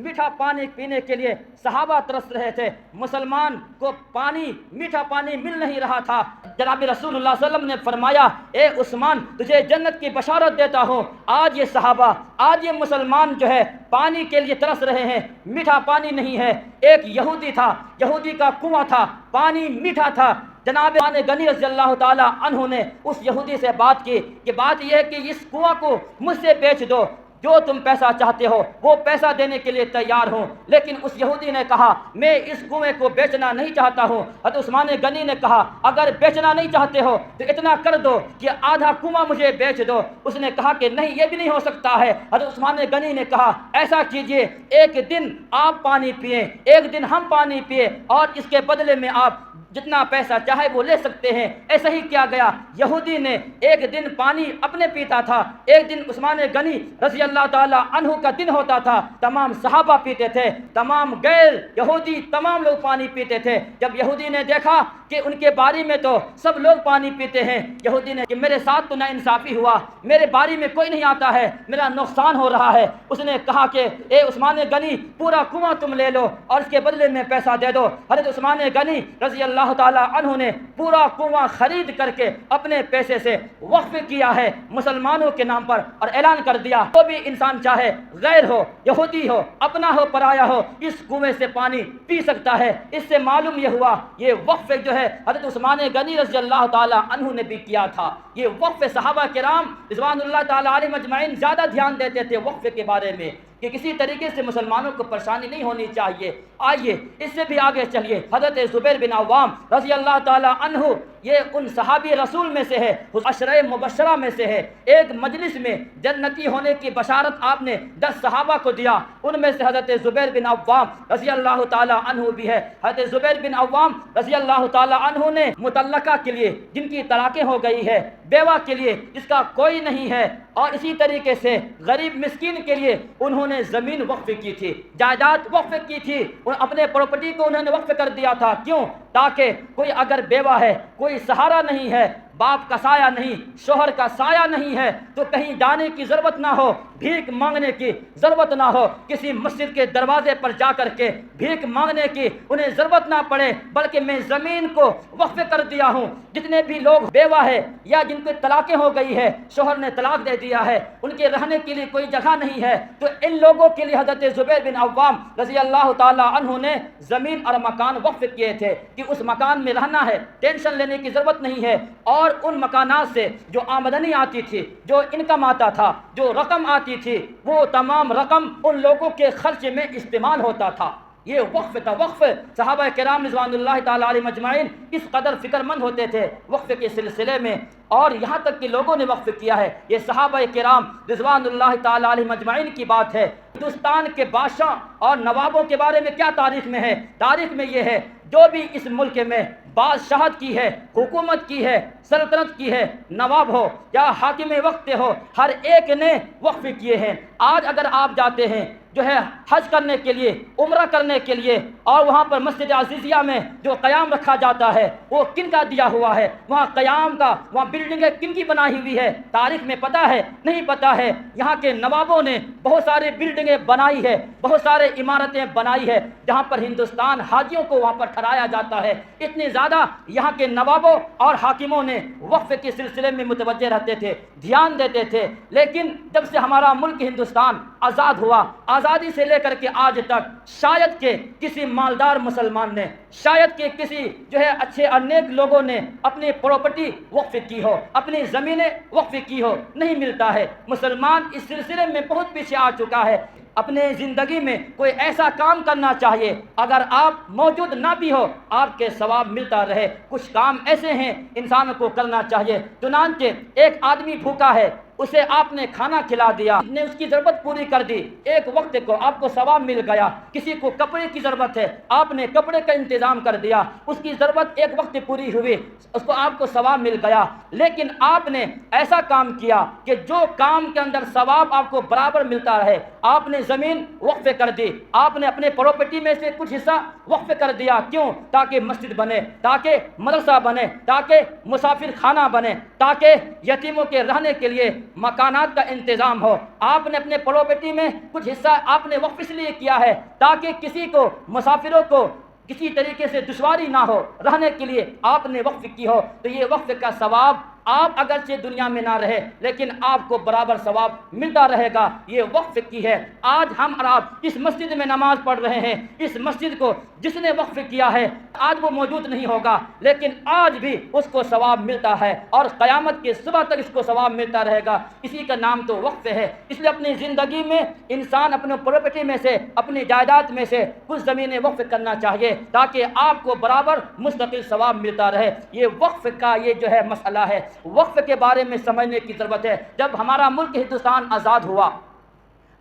میٹھا پانی پینے کے لیے صحابہ ترس رہے تھے، مسلمان کو پانی، میٹھا پانی مل نہیں رہا تھا۔ جناب رسول اللہ صلی اللہ علیہ وسلم نے فرمایا، اے عثمان تجھے جنت کی بشارت دیتا ہوں، آج یہ صحابہ، آج یہ مسلمان جو ہے پانی کے لیے ترس رہے ہیں، میٹھا پانی نہیں ہے۔ ایک یہودی تھا، یہودی کا کنواں تھا، پانی میٹھا تھا۔ جناب غنی رضی اللہ تعالیٰ عنہ نے اس یہودی سے بات کی کہ بات یہ ہے کہ اس کنواں کو مجھ سے بیچ دو، جو تم پیسہ چاہتے ہو وہ پیسہ دینے کے لیے تیار ہوں۔ لیکن اس یہودی نے کہا میں اس کنویں کو بیچنا نہیں چاہتا ہوں۔ حضرت عثمان غنی نے کہا اگر بیچنا نہیں چاہتے ہو تو اتنا کر دو کہ آدھا کنواں مجھے بیچ دو۔ اس نے کہا کہ نہیں، یہ بھی نہیں ہو سکتا ہے۔ حضرت عثمان غنی نے کہا ایسا کیجئے، ایک دن آپ پانی پئیں، ایک دن ہم پانی پیے، اور اس کے بدلے میں آپ جتنا پیسہ چاہے وہ لے سکتے ہیں۔ ایسا ہی کیا گیا، یہودی نے ایک دن پانی اپنے پیتا تھا، ایک دن عثمان غنی رضی اللہ تعالی عنہ کا دن ہوتا تھا، تمام صحابہ پیتے تھے، تمام غیر یہودی تمام لوگ پانی پیتے تھے۔ جب یہودی نے دیکھا کہ ان کے باری میں تو سب لوگ پانی پیتے ہیں، یہودی نے کہ میرے ساتھ تو ناانصافی ہوا، میرے باری میں کوئی نہیں آتا ہے، میرا نقصان ہو رہا ہے۔ اس نے کہا کہ اے عثمان غنی پورا کنواں تم لے لو اور اس کے بدلے میں پیسہ دے دو۔ حضرت عثمان غنی رضی اللہ تعالی عنہ نے پورا کنواں خرید کر کے اپنے پیسے سے وقف کیا ہے مسلمانوں کے نام پر، اور اعلان کر دیا جو بھی انسان چاہے، غیر ہو یہودی ہو اپنا ہو پرایا ہو، اس کنویں سے پانی پی سکتا ہے۔ اس سے معلوم یہ ہوا یہ وقف جو ہے حضرت عثمان غنی رضی اللہ تعالی عنہ نے بھی کیا تھا۔ یہ وقف صحابہ کرام رضوان اللہ تعالی علیہم اجمعین زیادہ دھیان دیتے تھے وقف کے بارے میں کہ کسی طریقے سے مسلمانوں کو پریشانی نہیں ہونی چاہیے۔ آئیے اس سے بھی آگے چلیے، حضرت زبیر بن عوام رضی اللہ تعالی عنہ یہ ان صحابی رسول میں سے ہے، عشرہ مبشرہ میں سے ہے۔ ایک مجلس میں جنتی ہونے کی بشارت آپ نے 10 صحابہ کو دیا، ان میں سے حضرت زبیر بن عوام رضی اللہ تعالی عنہ بھی ہے۔ حضرت زبیر بن عوام رضی اللہ تعالی عنہ نے مطلقہ کے لیے جن کی طلاقیں ہو گئی ہے، بیوہ کے لیے جس کا کوئی نہیں ہے، اور اسی طریقے سے غریب مسکین کے لیے انہوں نے زمین وقف کی تھی، جائیداد وقف کی تھی، اپنے پراپرٹی کو انہوں نے وقف کر دیا تھا۔ کیوں؟ تاکہ کوئی اگر بیوہ ہے، کوئی سہارا نہیں ہے، باپ کا سایہ نہیں، شوہر کا سایہ نہیں ہے، تو کہیں جانے کی ضرورت نہ ہو، بھیک مانگنے کی ضرورت نہ ہو، کسی مسجد کے دروازے پر جا کر کے بھیک مانگنے کی انہیں ضرورت نہ پڑے، بلکہ میں زمین کو وقف کر دیا ہوں۔ جتنے بھی لوگ بیوہ ہے یا جن کی طلاقیں ہو گئی ہے، شوہر نے طلاق دے دیا ہے، ان کے رہنے کے لیے کوئی جگہ نہیں ہے، تو ان لوگوں کے لیے حضرت زبیر بن عوام رضی اللہ تعالی عنہ نے زمین اور مکان وقف کیے تھے کہ اس مکان میں رہنا ہے، ٹینشن لینے کی ضرورت نہیں ہے، اور ان مکانات سے جو آمدنی آتی تھی، جو انکم آتا تھا، جو رقم آتی تھی، وہ تمام رقم ان لوگوں کے خرچ میں استعمال ہوتا تھا۔ یہ وقف تھا۔ وقف صحابہ کرام رضوان اللہ تعالی علیہم اجمعین اس قدر فکر مند ہوتے تھے وقف کے سلسلے میں، اور یہاں تک کہ لوگوں نے وقف کیا ہے۔ یہ صحابہ کرام رضوان اللہ تعالی علیہم اجمعین کی بات ہے۔ ہندوستان کے بادشاہ اور نوابوں کے بارے میں کیا تاریخ میں ہے؟ تاریخ میں یہ ہے جو بھی اس ملک میں بادشاہت کی ہے، حکومت کی ہے، سلطنت کی ہے، نواب ہو یا حاکم وقت ہو، ہر ایک نے وقف کیے ہیں۔ آج اگر آپ جاتے ہیں جو ہے حج کرنے کے لیے، عمرہ کرنے کے لیے، اور وہاں پر مسجد عزیزیہ میں جو قیام رکھا جاتا ہے وہ کن کا دیا ہوا ہے؟ وہاں قیام کا، وہاں بلڈنگیں کن کی بنائی ہوئی ہے؟ تاریخ میں پتہ ہے؟ نہیں پتہ ہے۔ یہاں کے نوابوں نے بہت سارے بلڈنگیں بنائی ہے، بہت سارے عمارتیں بنائی ہے، جہاں پر ہندوستان حاجیوں کو وہاں پر ٹھہرایا جاتا ہے۔ اتنے زیادہ یہاں کے نوابوں اور حاکموں نے وقف کے سلسلے میں متوجہ رہتے تھے، دھیان دیتے تھے۔ لیکن جب سے ہمارا ملک ہندوستان آزاد ہوا، آزادی سے لے کر کے آج تک شاید کہ کسی مالدار مسلمان نے، شاید کہ کسی جو ہے اچھے اور نیک لوگوں نے اپنی پراپرٹی وقف کی ہو، اپنی زمینیں وقف کی ہو، نہیں ملتا ہے۔ مسلمان اس سلسلے میں بہت پیچھے آ چکا ہے۔ اپنے زندگی میں کوئی ایسا کام کرنا چاہیے، اگر آپ موجود نہ بھی ہو آپ کے ثواب ملتا رہے۔ کچھ کام ایسے ہیں انسان کو کرنا چاہیے۔ چنانچہ ایک آدمی بھوکا ہے، اسے آپ نے کھانا کھلا دیا، نے اس کی ضرورت پوری کر دی، ایک وقت کو آپ کو ثواب مل گیا۔ کسی کو کپڑے کی ضرورت ہے، آپ نے کپڑے کا انتظام کر دیا، اس کی ضرورت ایک وقت پوری ہوئی، اس کو آپ کو ثواب مل گیا۔ لیکن آپ نے ایسا کام کیا کہ جو کام کے اندر ثواب آپ کو برابر ملتا رہے، آپ نے زمین وقف کر دی، آپ نے اپنے پراپرٹی میں سے کچھ حصہ وقف کر دیا، کیوں؟ تاکہ مسجد بنے، تاکہ مدرسہ بنے، تاکہ مسافر خانہ بنے، تاکہ یتیموں کے رہنے کے لیے مکانات کا انتظام ہو۔ آپ نے اپنے پراپرٹی میں کچھ حصہ آپ نے وقف اس لیے کیا ہے تاکہ کسی کو، مسافروں کو کسی طریقے سے دشواری نہ ہو، رہنے کے لیے آپ نے وقف کی ہو، تو یہ وقف کا ثواب آپ اگرچہ دنیا میں نہ رہے لیکن آپ کو برابر ثواب ملتا رہے گا۔ یہ وقف کی ہے۔ آج ہم اور آپ اس مسجد میں نماز پڑھ رہے ہیں، اس مسجد کو جس نے وقف کیا ہے آج وہ موجود نہیں ہوگا لیکن آج بھی اس کو ثواب ملتا ہے اور قیامت کے صبح تک اس کو ثواب ملتا رہے گا۔ اسی کا نام تو وقف ہے۔ اس لیے اپنی زندگی میں انسان اپنے پراپرٹی میں سے، اپنی جائیداد میں سے کچھ زمینیں وقف کرنا چاہیے تاکہ آپ کو برابر مستقل ثواب ملتا رہے۔ یہ وقف کا یہ جو ہے مسئلہ ہے، وقف کے بارے میں سمجھنے کی ضرورت ہے۔ جب ہمارا ملک ہندوستان آزاد ہوا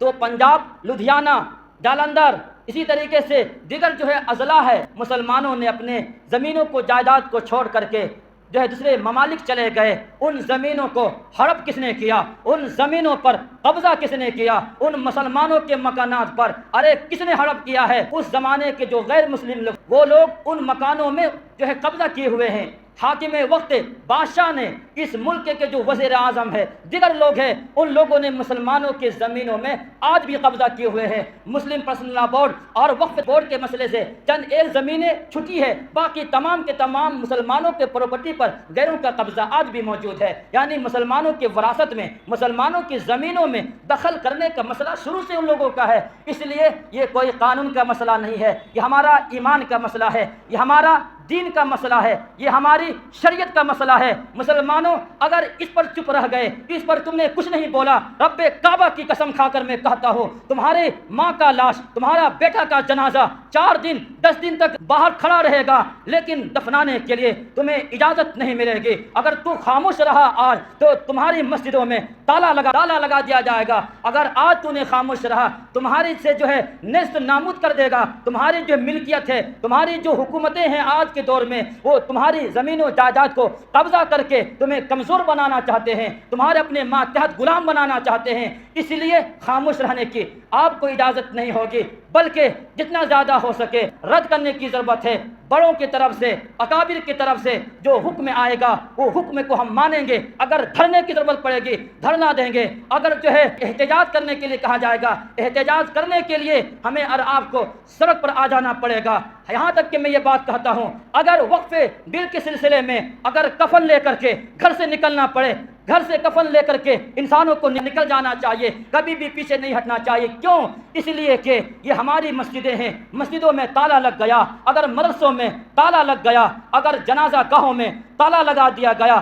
تو پنجاب، لدھیانہ، جالندھر، اسی طریقے سے دیگر جو ہے اضلاع ہے، مسلمانوں نے اپنے زمینوں کو، جائیداد کو چھوڑ کر کے جو ہے دوسرے ممالک چلے گئے۔ ان زمینوں کو ہڑپ کس نے کیا؟ ان زمینوں پر قبضہ کس نے کیا؟ ان مسلمانوں کے مکانات پر ارے کس نے ہڑپ کیا ہے؟ اس زمانے کے جو غیر مسلم لوگ، وہ لوگ ان مکانوں میں جو ہے قبضہ کیے ہوئے ہیں۔ حاکم وقت بادشاہ نے، اس ملک کے جو وزیر اعظم ہے، دیگر لوگ ہیں، ان لوگوں نے مسلمانوں کے زمینوں میں آج بھی قبضہ کیے ہوئے ہیں۔ مسلم پرسنل لا بورڈ اور وقف بورڈ کے مسئلے سے چند ایک زمینیں چھٹی ہے، باقی تمام کے تمام مسلمانوں کے پراپرٹی پر غیروں کا قبضہ آج بھی موجود ہے۔ یعنی مسلمانوں کے وراثت میں، مسلمانوں کی زمینوں میں دخل کرنے کا مسئلہ شروع سے ان لوگوں کا ہے۔ اس لیے یہ کوئی قانون کا مسئلہ نہیں ہے، یہ ہمارا ایمان کا مسئلہ ہے، یہ ہمارا دین کا مسئلہ ہے، یہ ہماری شریعت کا مسئلہ ہے۔ مسلمانوں اگر اس پر چپ رہ گئے، اس پر تم نے کچھ نہیں بولا، رب کعبہ کی قسم کھا کر میں کہتا ہوں تمہارے ماں کا لاش، تمہارا بیٹا کا جنازہ 4 دن 10 دن تک باہر کھڑا رہے گا لیکن دفنانے کے لیے تمہیں اجازت نہیں ملے گی۔ اگر تو خاموش رہا آج تو تمہاری مسجدوں میں تالا لگا دیا جائے گا۔ اگر آج تو نے خاموش رہا، تمہاری سے جو ہے نیست نامود کر دے گا۔ تمہاری جو ملکیت ہے، تمہاری جو حکومتیں ہیں آج کے دور میں، وہ تمہاری زمین و جائیداد کو قبضہ کر کے تمہیں کمزور بنانا چاہتے ہیں، تمہارے اپنے ماتحت غلام بنانا چاہتے ہیں۔ اس لیے خاموش رہنے کی آپ کو اجازت نہیں ہوگی، بلکہ جتنا زیادہ ہو سکے رد کرنے کی ضرورت ہے۔ بڑوں کی طرف سے، اکابر کی طرف سے جو حکم آئے گا وہ حکم کو ہم مانیں گے۔ اگر دھرنے کی ضرورت پڑے گی دھرنا دیں گے، اگر جو ہے احتجاج کرنے کے لیے کہا جائے گا احتجاج کرنے کے لیے ہمیں اور آپ کو سڑک پر آ جانا پڑے گا۔ یہاں تک کہ میں یہ بات کہتا ہوں، اگر وقف بل کے سلسلے میں اگر کفن لے کر کے گھر سے نکلنا پڑے، گھر سے کفن لے کر کے انسانوں کو نکل جانا چاہیے، کبھی بھی پیچھے نہیں ہٹنا چاہیے۔ کیوں؟ اس لیے کہ یہ ہماری مسجدیں ہیں، مسجدوں میں تالا لگ گیا، اگر مدرسوں میں تالا لگ گیا، اگر جنازہ گاہوں میں تالا لگا دیا گیا،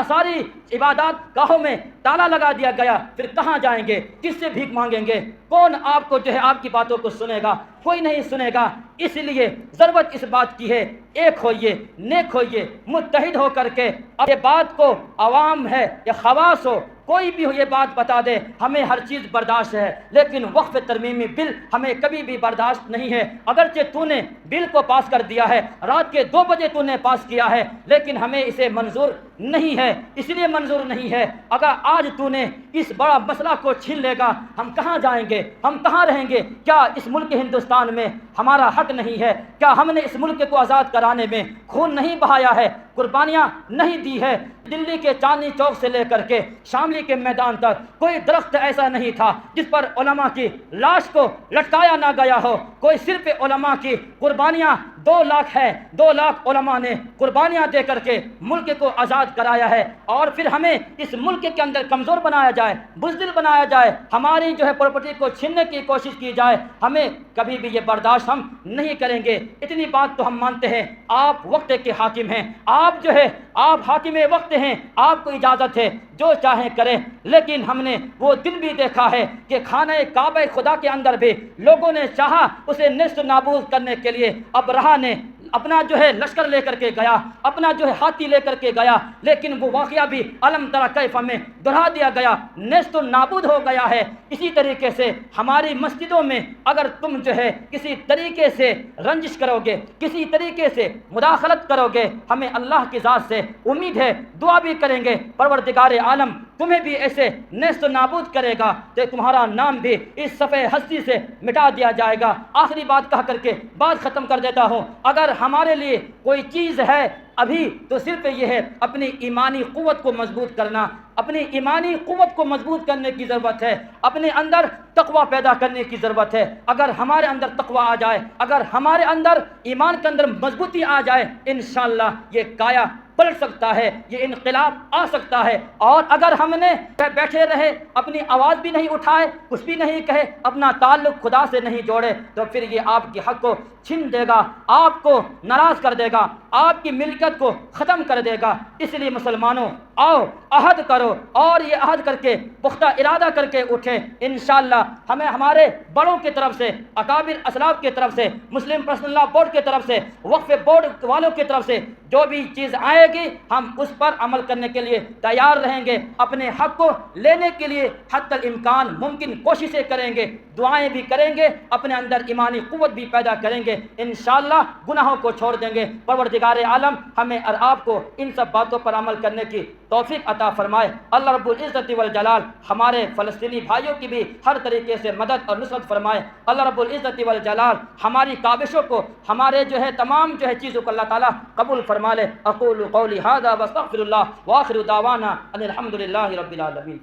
ساری عبادات گاہوں میں تالا لگا دیا گیا، پھر کہاں جائیں گے؟ کس سے بھیک مانگیں گے؟ کون آپ کو جو ہے آپ کی باتوں کو سنے گا؟ کوئی نہیں سنے گا۔ اس لیے ضرورت اس بات کی ہے، ایک ہوئیے، نیک ہوئیے، متحد ہو کر کے اب یہ بات کو عوام ہے یا خواص ہو کوئی بھی ہو یہ بات بتا دے، ہمیں ہر چیز برداشت ہے لیکن وقف ترمیمی بل ہمیں کبھی بھی برداشت نہیں ہے۔ اگرچہ تو نے بل کو پاس کر دیا ہے، رات کے 2 بجے تو نے پاس کیا ہے، لیکن ہمیں اسے منظور نہیں ہے۔ اس لیے منظور نہیں ہے، اگر آج تو نے اس بڑا مسئلہ کو چھین لے گا، ہم کہاں جائیں گے؟ ہم کہاں رہیں گے؟ کیا اس ملک ہندوستان میں ہمارا حق نہیں ہے؟ کیا ہم نے اس ملک کو آزاد کرانے میں خون نہیں بہایا ہے، قربانیاں نہیں دی ہے؟ دلی کے چاندنی چوک سے لے کر کے شاملی کے میدان تک کوئی درخت ایسا نہیں تھا جس پر علماء کی لاش کو لٹکایا نہ گیا ہو۔ کوئی صرف علماء کی قربانیاں 2 لاکھ ہے، 2 لاکھ علماء نے قربانیاں دے کر کے ملک کو آزاد کرایا ہے، اور پھر ہمیں اس ملک کے اندر کمزور بنایا جائے، بزدل بنایا جائے، ہماری جو ہے پراپرٹی کو چھیننے کی کوشش کی جائے، ہمیں کبھی بھی یہ برداشت ہم نہیں کریں گے۔ اتنی بات تو ہم مانتے ہیں، آپ وقت کے حاکم ہیں، آپ جو ہے آپ حاکم وقت ہیں، آپ کو اجازت ہے جو چاہیں کریں، لیکن ہم نے وہ دن بھی دیکھا ہے کہ خانہ کعبہ خدا کے اندر بھی لوگوں نے چاہا اسے نیست نابود کرنے کے لیے، ابرہہ نے اپنا جو ہے لشکر لے کر کے گیا، اپنا جو ہے ہاتھی لے کر کے گیا، لیکن وہ واقعہ بھی علم تری کیف میں دہرا دیا گیا، نیست نابود ہو گیا ہے۔ اسی طریقے سے ہماری مسجدوں میں اگر تم جو ہے کسی طریقے سے رنجش کرو گے، کسی طریقے سے مداخلت کرو گے، ہمیں اللہ کی ذات سے امید ہے، دعا بھی کریں گے پروردگار عالم تمہیں بھی ایسے نیست و نابود کرے گا تو تمہارا نام بھی اس صفحہ ہستی سے مٹا دیا جائے گا۔ آخری بات کہہ کر کے بات ختم کر دیتا ہوں، اگر ہمارے لیے کوئی چیز ہے ابھی تو صرف یہ ہے اپنی ایمانی قوت کو مضبوط کرنا، اپنی ایمانی قوت کو مضبوط کرنے کی ضرورت ہے، اپنے اندر تقوی پیدا کرنے کی ضرورت ہے۔ اگر ہمارے اندر تقوی آ جائے، اگر ہمارے اندر ایمان کے اندر مضبوطی آ جائے، انشاءاللہ یہ کایا پلٹ سکتا ہے، یہ انقلاب آ سکتا ہے۔ اور اگر ہم نے بیٹھے رہے، اپنی آواز بھی نہیں اٹھائے، کچھ بھی نہیں کہے، اپنا تعلق خدا سے نہیں جوڑے، تو پھر یہ آپ کے حق کو چھین دے گا، آپ کو ناراض کر دے گا، آپ کی ملکت کو ختم کر دے گا۔ اس لیے مسلمانوں آؤ عہد کرو، اور یہ عہد کر کے پختہ ارادہ کر کے اٹھیں، انشاءاللہ ہمیں ہمارے بڑوں کی طرف سے، اکابر اسلاف کی طرف سے، مسلم پرسنل لا بورڈ کی طرف سے، وقف بورڈ والوں کی طرف سے جو بھی چیز آئے گی ہم اس پر عمل کرنے کے لیے تیار رہیں گے، اپنے حق کو لینے کے لیے حتی الامکان ممکن کوششیں کریں گے، دعائیں بھی کریں گے، اپنے اندر ایمانی قوت بھی پیدا کریں گے، انشاءاللہ گناہوں کو چھوڑ دیں گے۔ پروردگار عالم ہمیں اور آپ کو ان سب باتوں پر عمل کرنے کی توفیق عطا فرمائے۔ اللہ رب العزت والجلال ہمارے فلسطینی بھائیوں کی بھی ہر طریقے سے مدد اور نصرت فرمائے۔ اللہ رب العزت والجلال ہماری کاوشوں کو، ہمارے تمام چیزوں کو اللہ تعالیٰ قبول فرما لے۔ اقول قولی ھذا واستغفر اللہ وآخر دعوانا ان الحمد للہ رب العالمین۔